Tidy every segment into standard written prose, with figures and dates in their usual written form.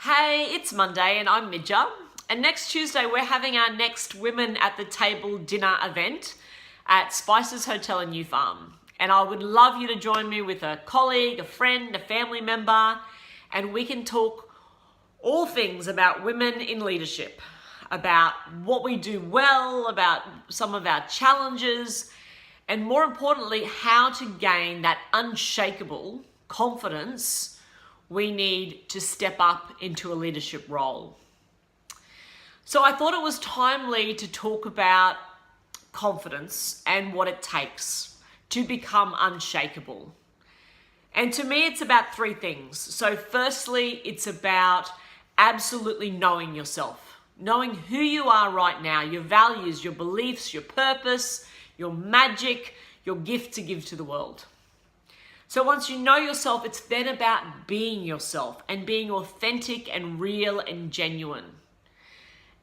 Hey, it's Monday and I'm Midja. And next Tuesday we're having our next Women at the Table dinner event at Spices Hotel in New Farm. And I would love you to join me with a colleague, a friend, a family member, and we can talk all things about women in leadership, about what we do well, about some of our challenges, and more importantly, how to gain that unshakable confidence we need to step up into a leadership role. So I thought it was timely to talk about confidence and what it takes to become unshakable. And to me, it's about three things. So firstly, it's about absolutely knowing yourself, knowing who you are right now, your values, your beliefs, your purpose, your magic, your gift to give to the world. So once you know yourself, it's then about being yourself and being authentic and real and genuine.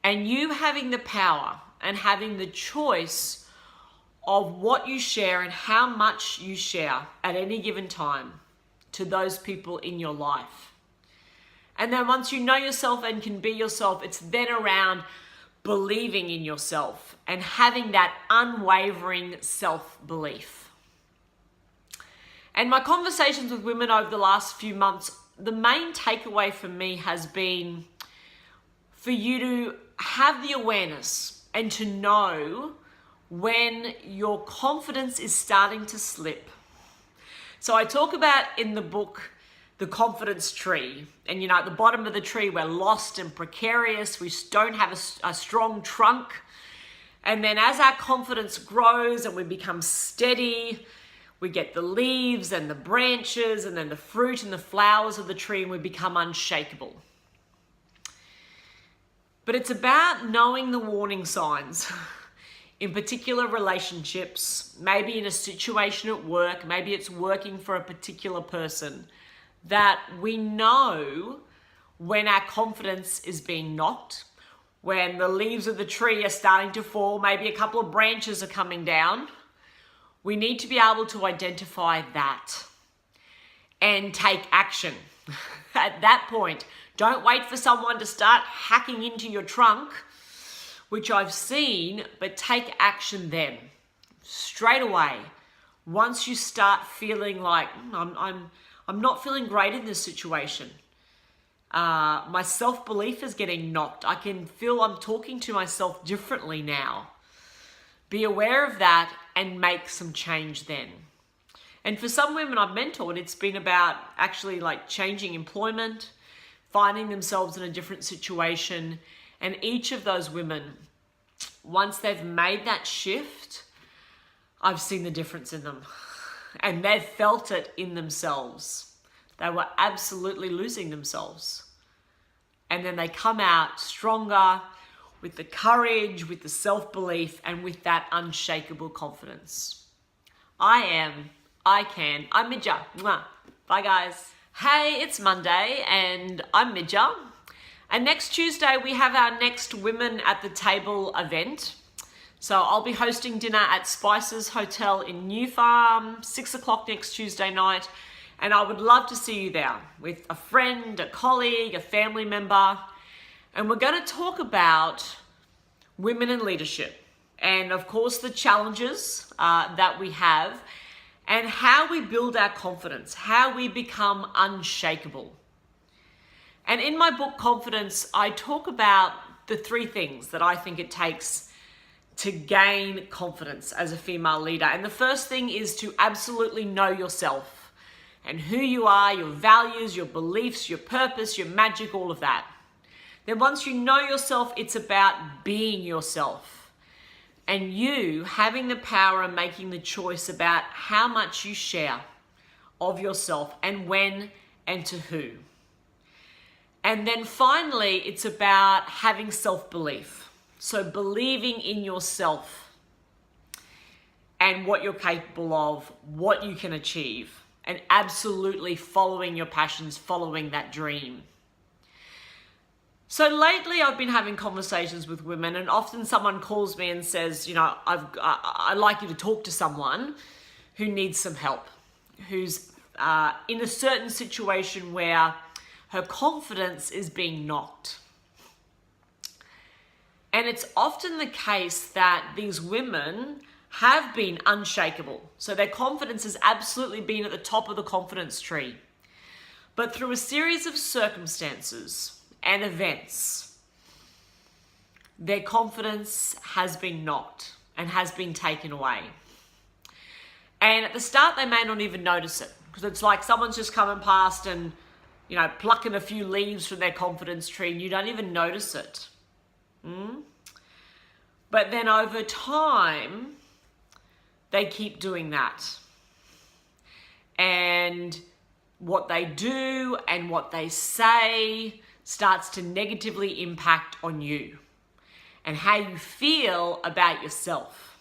And you having the power and having the choice of what you share and how much you share at any given time to those people in your life. And then once you know yourself and can be yourself, it's then around believing in yourself and having that unwavering self-belief. And my conversations with women over the last few months, the main takeaway for me has been for you to have the awareness and to know when your confidence is starting to slip. So I talk about in the book, the confidence tree. And at the bottom of the tree, we're lost and precarious. We don't have a strong trunk. And then as our confidence grows and we become steady, we get the leaves and the branches and then the fruit and the flowers of the tree, and we become unshakable. But it's about knowing the warning signs in particular relationships, maybe in a situation at work, maybe it's working for a particular person, that we know when our confidence is being knocked, when the leaves of the tree are starting to fall, maybe a couple of branches are coming down. We need to be able to identify that and take action. At that point, don't wait for someone to start hacking into your trunk, which I've seen, but take action then. Straight away, once you start feeling like, I'm not feeling great in this situation. My self-belief is getting knocked. I can feel I'm talking to myself differently now. Be aware of that and make some change then. And for some women I've mentored, it's been about actually like changing employment, finding themselves in a different situation. And each of those women, once they've made that shift, I've seen the difference in them. And they've felt it in themselves. They were absolutely losing themselves. And then they come out stronger, with the courage, with the self-belief, and with that unshakable confidence. I'm Midja. Mwah. Bye guys. Hey, it's Monday and I'm Midja. And next Tuesday we have our next Women at the Table event. So I'll be hosting dinner at Spices Hotel in New Farm, 6 o'clock next Tuesday night. And I would love to see you there with a friend, a colleague, a family member. And we're going to talk about women in leadership and of course the challenges that we have and how we build our confidence, how we become unshakable. And in my book, Confidence, I talk about the three things that I think it takes to gain confidence as a female leader. And the first thing is to absolutely know yourself and who you are, your values, your beliefs, your purpose, your magic, all of that. Then once you know yourself, it's about being yourself and you having the power and making the choice about how much you share of yourself and when and to who. And then finally, it's about having self-belief. So believing in yourself and what you're capable of, what you can achieve, and absolutely following your passions, following that dream. So lately I've been having conversations with women and often someone calls me and says, I'd like you to talk to someone who needs some help, who's in a certain situation where Her confidence is being knocked. And it's often the case that these women have been unshakable. So their confidence has absolutely been at the top of the confidence tree. But through a series of circumstances and events, their confidence has been knocked and has been taken away. And at the start, they may not even notice it, because it's like someone's just coming past and, plucking a few leaves from their confidence tree and you don't even notice it. But then over time, they keep doing that. And what they do and what they say starts to negatively impact on you and how you feel about yourself.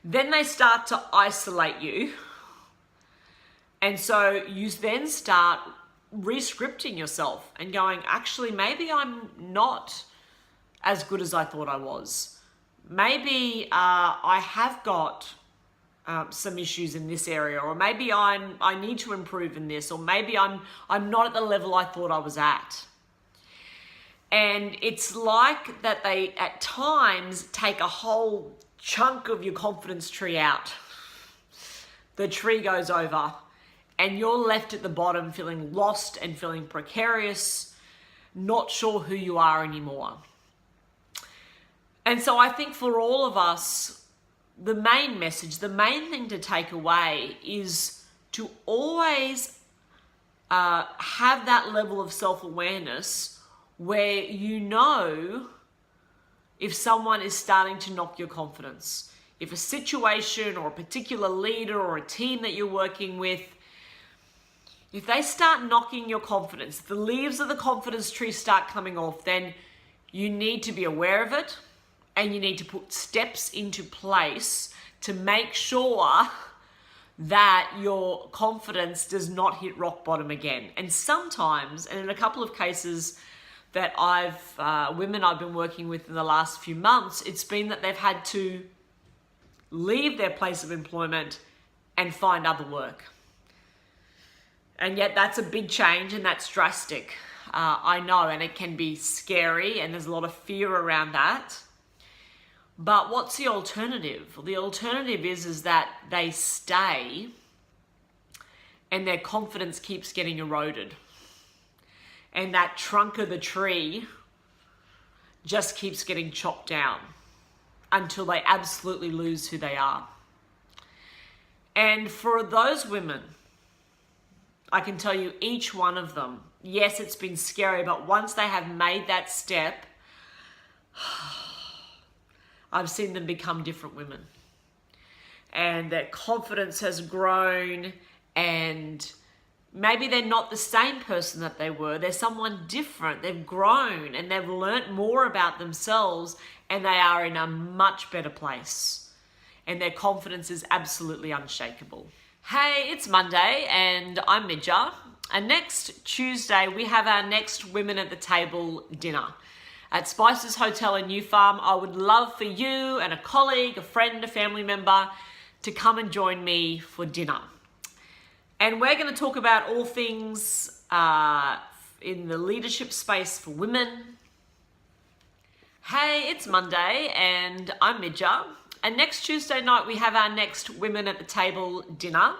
Then they start to isolate you. And so you then start re-scripting yourself and going, actually, maybe I'm not as good as I thought I was. Maybe I have got some issues in this area, or maybe I need to improve in this, or maybe I'm not at the level I thought I was at. And it's like that they at times take a whole chunk of your confidence tree out. The tree goes over and you're left at the bottom feeling lost and feeling precarious, not sure who you are anymore. And so I think for all of us, the main message, the main thing to take away is to always have that level of self-awareness where you know if someone is starting to knock your confidence. If a situation or a particular leader or a team that you're working with, if they start knocking your confidence, the leaves of the confidence tree start coming off, then you need to be aware of it and you need to put steps into place to make sure that your confidence does not hit rock bottom again. And sometimes, and in a couple of cases that women I've been working with in the last few months, it's been that they've had to leave their place of employment and find other work. And yet that's a big change and that's drastic. I know, and it can be scary and there's a lot of fear around that. But what's the alternative? Well, the alternative is that they stay and their confidence keeps getting eroded. And that trunk of the tree just keeps getting chopped down until they absolutely lose who they are. And for those women, I can tell you each one of them, yes, it's been scary, but once they have made that step, I've seen them become different women. And their confidence has grown, and maybe they're not the same person that they were. They're someone different. They've grown and they've learnt more about themselves, and they are in a much better place. And their confidence is absolutely unshakable. Hey, it's Monday and I'm Midja. And next Tuesday, we have our next Women at the Table dinner at Spices Hotel in New Farm. I would love for you and a colleague, a friend, a family member to come and join me for dinner. And we're going to talk about all things in the leadership space for women. Hey, it's Monday and I'm Midja. And next Tuesday night, we have our next Women at the Table dinner.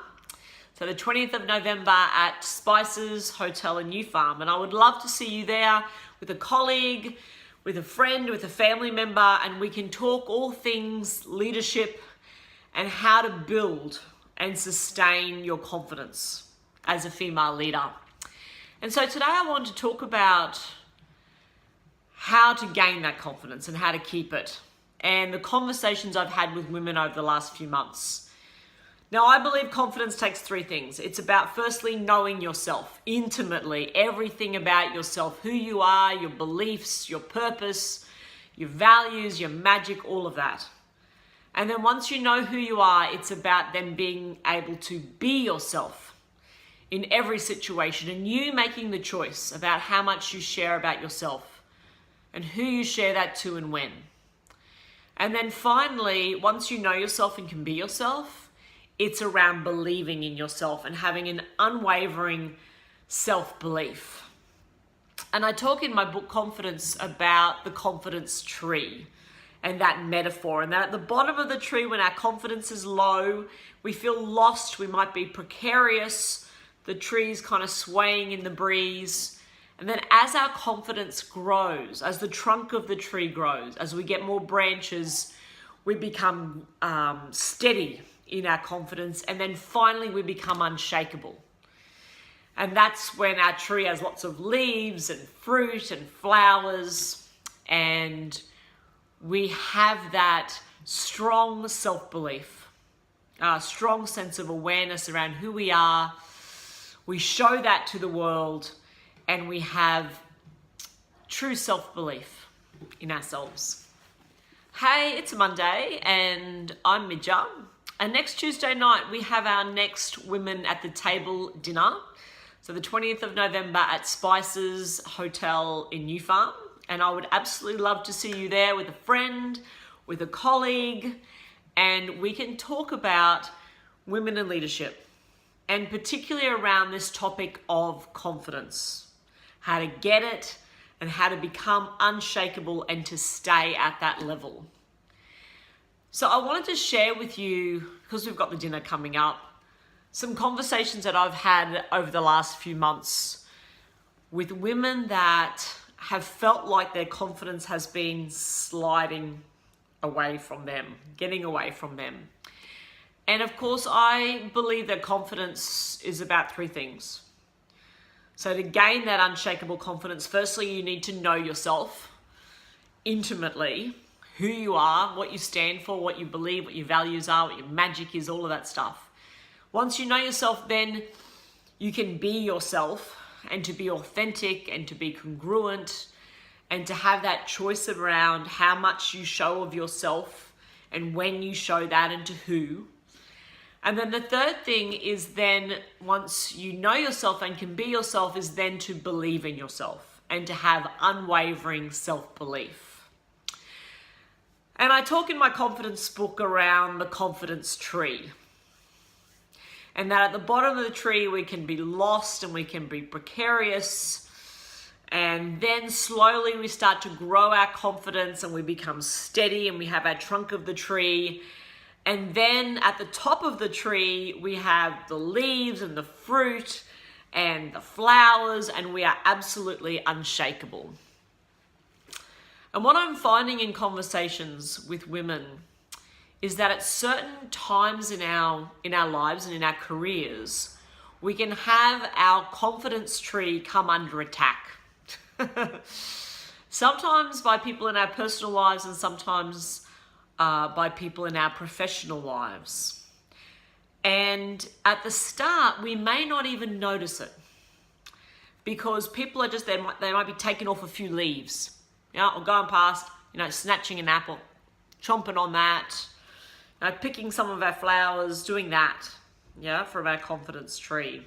So the 20th of November at Spices Hotel in New Farm. And I would love to see you there with a colleague, with a friend, with a family member, and we can talk all things leadership and how to build and sustain your confidence as a female leader. And so today I want to talk about how to gain that confidence and how to keep it, and the conversations I've had with women over the last few months. Now, I believe confidence takes three things. It's about firstly knowing yourself intimately, everything about yourself, who you are, your beliefs, your purpose, your values, your magic, all of that. And then once you know who you are, it's about then being able to be yourself in every situation, and you making the choice about how much you share about yourself and who you share that to and when. And then finally, once you know yourself and can be yourself, it's around believing in yourself and having an unwavering self-belief. And I talk in my book Confidence about the confidence tree and that metaphor, and that at the bottom of the tree, when our confidence is low, we feel lost, we might be precarious, the tree's kind of swaying in the breeze. And then as our confidence grows, as the trunk of the tree grows, as we get more branches, we become steady in our confidence, and then finally we become unshakable. And that's when our tree has lots of leaves and fruit and flowers, and we have that strong self-belief, a strong sense of awareness around who we are. We show that to the world, and we have true self-belief in ourselves. Hey, it's Monday, and I'm Midja. And next Tuesday night, we have our next Women at the Table dinner. So the 20th of November at Spices Hotel in New Farm. And I would absolutely love to see you there with a friend, with a colleague, and we can talk about women in leadership, and particularly around this topic of confidence, how to get it and how to become unshakable and to stay at that level. So I wanted to share with you, because we've got the dinner coming up, some conversations that I've had over the last few months with women that have felt like their confidence has been sliding away from them, getting away from them. And of course, I believe that confidence is about three things. So to gain that unshakable confidence, firstly, you need to know yourself intimately, who you are, what you stand for, what you believe, what your values are, what your magic is, all of that stuff. Once you know yourself, then you can be yourself, and to be authentic and to be congruent and to have that choice around how much you show of yourself and when you show that and to who. And then the third thing is then, once you know yourself and can be yourself, is then to believe in yourself and to have unwavering self-belief. And I talk in my confidence book around the confidence tree. And that at the bottom of the tree, we can be lost and we can be precarious. And then slowly we start to grow our confidence and we become steady and we have our trunk of the tree. And then at the top of the tree, we have the leaves and the fruit and the flowers, and we are absolutely unshakable. And what I'm finding in conversations with women is that at certain times in our lives and in our careers, we can have our confidence tree come under attack. Sometimes by people in our personal lives, and sometimes by people in our professional lives. And at the start, we may not even notice it, because people are just, they might be taking off a few leaves, or going past, snatching an apple, chomping on that, picking some of our flowers, doing that, from our confidence tree.